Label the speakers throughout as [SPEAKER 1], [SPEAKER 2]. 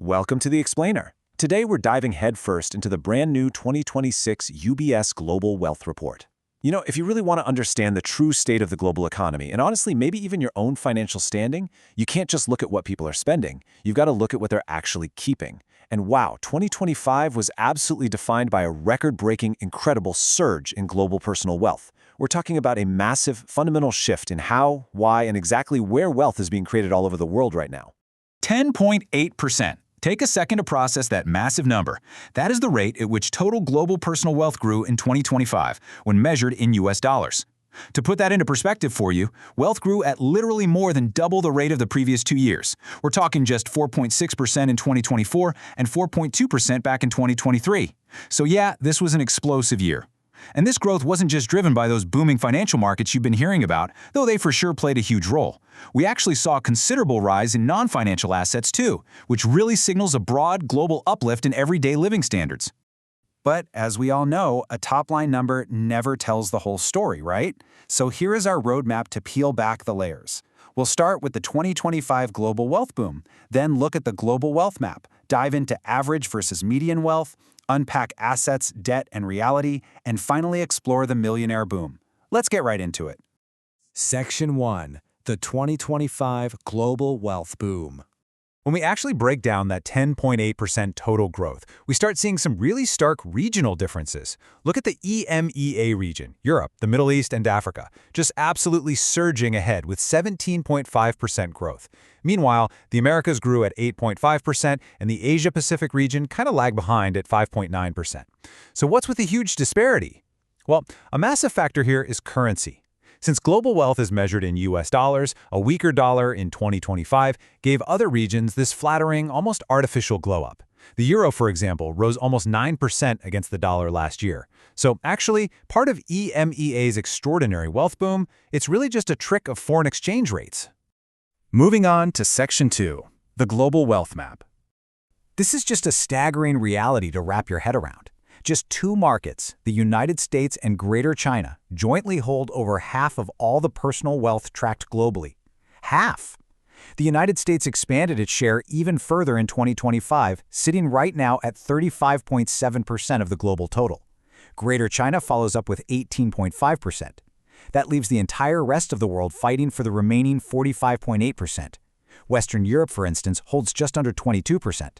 [SPEAKER 1] Welcome to The Explainer. Today we're diving headfirst into the brand new 2026 UBS Global Wealth Report. If you really want to understand the true state of the global economy, and honestly, maybe even your own financial standing, you can't just look at what people are spending. You've got to look at what they're actually keeping. And wow, 2025 was absolutely defined by a record-breaking, incredible surge in global personal wealth. We're talking about a massive, fundamental shift in how, why, and exactly where wealth is being created all over the world right now.
[SPEAKER 2] 10.8%. Take a second to process that massive number. That is the rate at which total global personal wealth grew in 2025, when measured in US dollars. To put that into perspective for you, wealth grew at literally more than double the rate of the previous 2 years. We're talking just 4.6% in 2024 and 4.2% back in 2023. So yeah, this was an explosive year. And this growth wasn't just driven by those booming financial markets you've been hearing about, though they for sure played a huge role. We actually saw a considerable rise in non-financial assets too, which really signals a broad global uplift in everyday living standards.
[SPEAKER 3] But as we all know, a top-line number never tells the whole story, right? So here is our roadmap to peel back the layers. We'll start with the 2025 global wealth boom, then look at the global wealth map, dive into average versus median wealth, unpack assets, debt, and reality, and finally explore the millionaire boom. Let's get right into it.
[SPEAKER 4] Section 1. The 2025 Global Wealth Boom. When we actually break down that 10.8% total growth, we start seeing some really stark regional differences. Look at the EMEA region, Europe, the Middle East, and Africa, just absolutely surging ahead with 17.5% growth. Meanwhile, the Americas grew at 8.5%, and the Asia-Pacific region kind of lagged behind at 5.9%. So what's with the huge disparity? Well, a massive factor here is currency. Since global wealth is measured in US dollars, a weaker dollar in 2025 gave other regions this flattering, almost artificial glow-up. The euro, for example, rose almost 9% against the dollar last year. So actually, part of EMEA's extraordinary wealth boom, it's really just a trick of foreign exchange rates.
[SPEAKER 3] Moving on to Section 2, the global wealth map.
[SPEAKER 4] This is just a staggering reality to wrap your head around. Just two markets, the United States and Greater China, jointly hold over half of all the personal wealth tracked globally. Half! The United States expanded its share even further in 2025, sitting right now at 35.7% of the global total. Greater China follows up with 18.5%. That leaves the entire rest of the world fighting for the remaining 45.8%. Western Europe, for instance, holds just under 22%.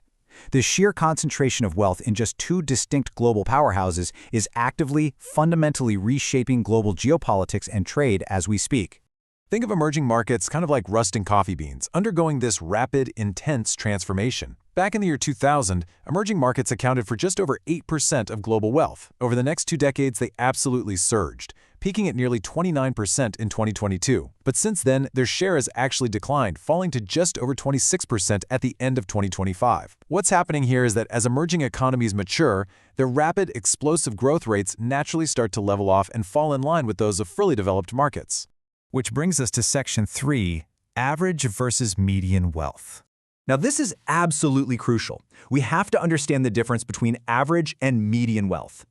[SPEAKER 4] The sheer concentration of wealth in just two distinct global powerhouses is actively, fundamentally reshaping global geopolitics and trade as we speak.
[SPEAKER 1] Think of emerging markets kind of like rusting coffee beans, undergoing this rapid, intense transformation. Back in the year 2000, emerging markets accounted for just over 8% of global wealth. Over the next 2 decades, they absolutely surged, peaking at nearly 29% in 2022. But since then, their share has actually declined, falling to just over 26% at the end of 2025. What's happening here is that as emerging economies mature, their rapid, explosive growth rates naturally start to level off and fall in line with those of fully developed markets.
[SPEAKER 4] Which brings us to Section 3, Average versus Median Wealth.
[SPEAKER 5] Now, this is absolutely crucial. We have to understand the difference between average and median wealth.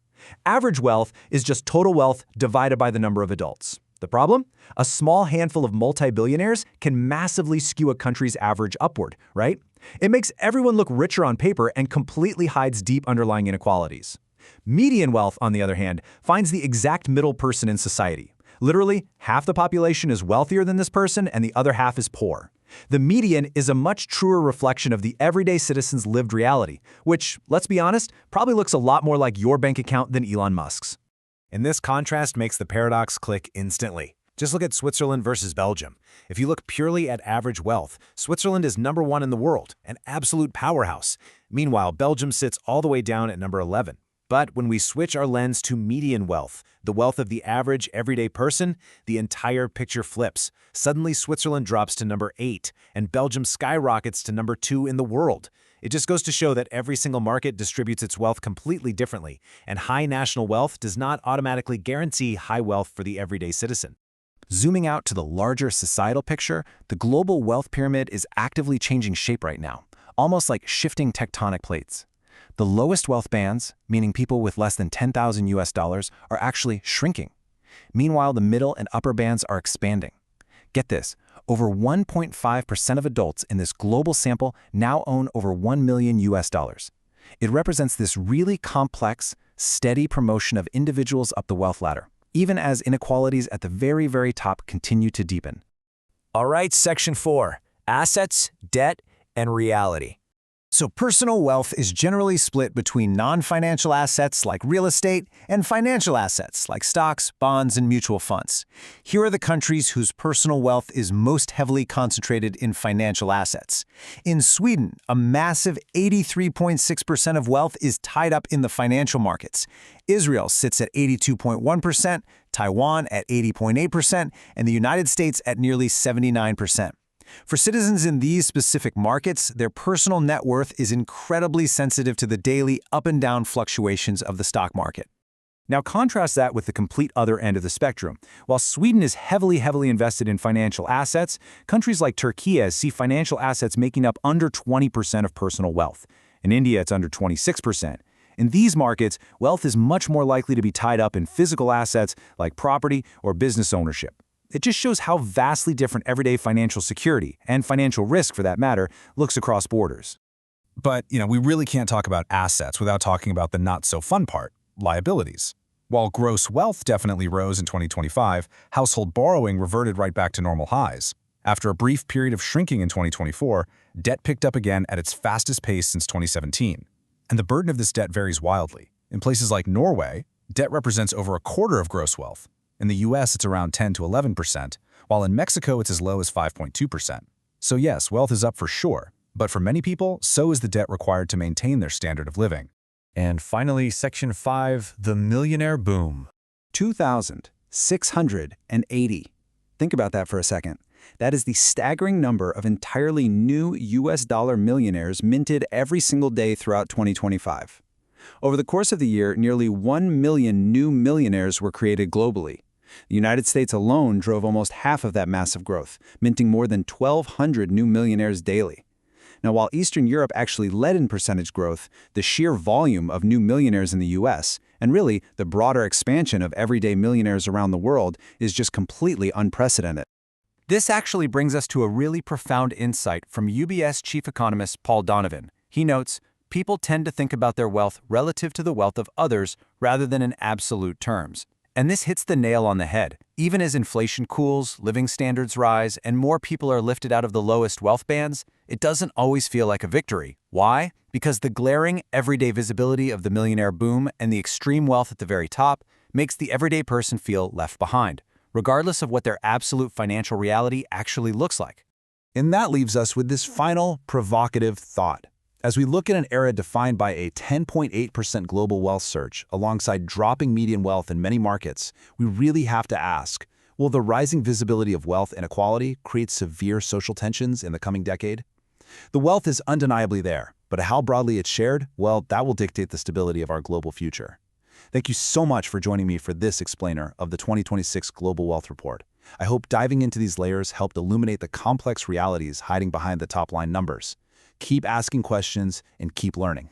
[SPEAKER 5] Average wealth is just total wealth divided by the number of adults. The problem? A small handful of multi-billionaires can massively skew a country's average upward, right? It makes everyone look richer on paper and completely hides deep underlying inequalities. Median wealth, on the other hand, finds the exact middle person in society. Literally, half the population is wealthier than this person and the other half is poor. The median is a much truer reflection of the everyday citizen's lived reality, which, let's be honest, probably looks a lot more like your bank account than Elon Musk's.
[SPEAKER 4] And this contrast makes the paradox click instantly. Just look at Switzerland versus Belgium. If you look purely at average wealth, Switzerland is number 1 in the world, an absolute powerhouse. Meanwhile, Belgium sits all the way down at number 11. But when we switch our lens to median wealth, the wealth of the average everyday person, the entire picture flips. Suddenly, Switzerland drops to number 8, and Belgium skyrockets to number 2 in the world. It just goes to show that every single market distributes its wealth completely differently, and high national wealth does not automatically guarantee high wealth for the everyday citizen.
[SPEAKER 1] Zooming out to the larger societal picture, the global wealth pyramid is actively changing shape right now, almost like shifting tectonic plates. The lowest wealth bands, meaning people with less than 10,000 US dollars, are actually shrinking. Meanwhile, the middle and upper bands are expanding. Get this,
[SPEAKER 5] Over 1.5% of adults in this global sample now own over $1 million US. It represents this really complex, steady promotion of individuals up the wealth ladder, even as inequalities at the very, very top continue to deepen.
[SPEAKER 4] All right, Section 4, Assets, Debt, and Reality.
[SPEAKER 5] So personal wealth is generally split between non-financial assets like real estate and financial assets like stocks, bonds, and mutual funds. Here are the countries whose personal wealth is most heavily concentrated in financial assets. In Sweden, a massive 83.6% of wealth is tied up in the financial markets. Israel sits at 82.1%, Taiwan at 80.8%, and the United States at nearly 79%. For citizens in these specific markets, their personal net worth is incredibly sensitive to the daily up and down fluctuations of the stock market. Now contrast that with the complete other end of the spectrum. While Sweden is heavily invested in financial assets, countries like Turkey see financial assets making up under 20% of personal wealth. In India, it's under 26%. In these markets, wealth is much more likely to be tied up in physical assets like property or business ownership. It just shows how vastly different everyday financial security, and financial risk for that matter, looks across borders.
[SPEAKER 3] But, we really can't talk about assets without talking about the not-so-fun part, liabilities. While gross wealth definitely rose in 2025, household borrowing reverted right back to normal highs. After a brief period of shrinking in 2024, debt picked up again at its fastest pace since 2017. And the burden of this debt varies wildly. In places like Norway, debt represents over a quarter of gross wealth. In the US, it's around 10 to 11%, while in Mexico, it's as low as 5.2%. So yes, wealth is up for sure, but for many people, so is the debt required to maintain their standard of living.
[SPEAKER 4] And finally, Section 5, the millionaire boom.
[SPEAKER 5] 2,680. Think about that for a second. That is the staggering number of entirely new US dollar millionaires minted every single day throughout 2025. Over the course of the year, nearly 1 million new millionaires were created globally. The United States alone drove almost half of that massive growth, minting more than 1,200 new millionaires daily. Now, while Eastern Europe actually led in percentage growth, the sheer volume of new millionaires in the US, and really the broader expansion of everyday millionaires around the world, is just completely unprecedented. This actually brings us to a really profound insight from UBS chief economist Paul Donovan. He notes, people tend to think about their wealth relative to the wealth of others rather than in absolute terms. And this hits the nail on the head. Even as inflation cools, living standards rise, and more people are lifted out of the lowest wealth bands, it doesn't always feel like a victory. Why? Because the glaring, everyday visibility of the millionaire boom and the extreme wealth at the very top makes the everyday person feel left behind, regardless of what their absolute financial reality actually looks like.
[SPEAKER 1] And that leaves us with this final, provocative thought. As we look at an era defined by a 10.8% global wealth surge alongside dropping median wealth in many markets, we really have to ask, will the rising visibility of wealth inequality create severe social tensions in the coming decade? The wealth is undeniably there, but how broadly it's shared, well, that will dictate the stability of our global future. Thank you so much for joining me for this explainer of the 2026 Global Wealth Report. I hope diving into these layers helped illuminate the complex realities hiding behind the top-line numbers. Keep asking questions and keep learning.